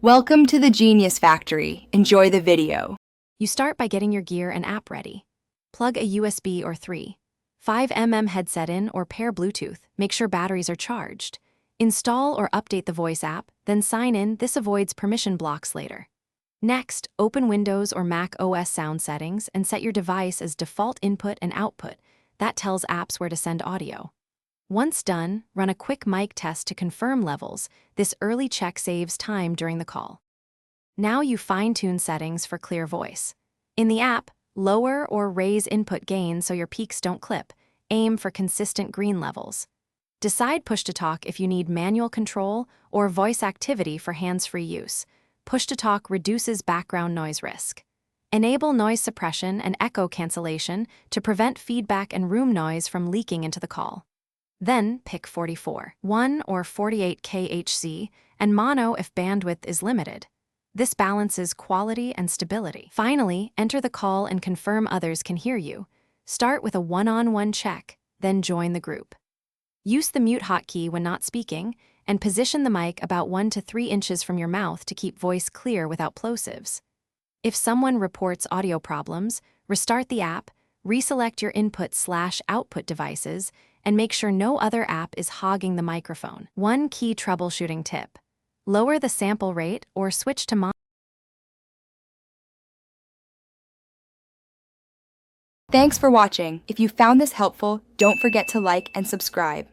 Welcome to the Genius Factory. Enjoy the video. You start by getting your gear and app ready. Plug a USB or 3.5mm headset in or pair Bluetooth. Make sure batteries are charged. Install or update the voice app, then sign in. This avoids permission blocks later. Next, open Windows or Mac OS sound settings and set your device as default input and output. That tells apps where to send audio. Once done, run a quick mic test to confirm levels. This early check saves time during the call. Now you fine-tune settings for clear voice. In the app, lower or raise input gain so your peaks don't clip. Aim for consistent green levels. Decide push-to-talk if you need manual control or voice activity for hands-free use. Push-to-talk reduces background noise risk. Enable noise suppression and echo cancellation to prevent feedback and room noise from leaking into the call. Then pick 44.1 or 48 kHz and mono if bandwidth is limited. This balances quality and stability. Finally, enter the call and confirm others can hear you. Start with a one-on-one check, then join the group. Use the mute hotkey when not speaking, and position the mic about 1 to 3 inches from your mouth to keep voice clear without plosives. If someone reports audio problems, restart the app, reselect your input/output devices, and make sure no other app is hogging the microphone. One key troubleshooting tip: lower the sample rate or switch to mono. Thanks for watching. If you found this helpful, don't forget to like and subscribe.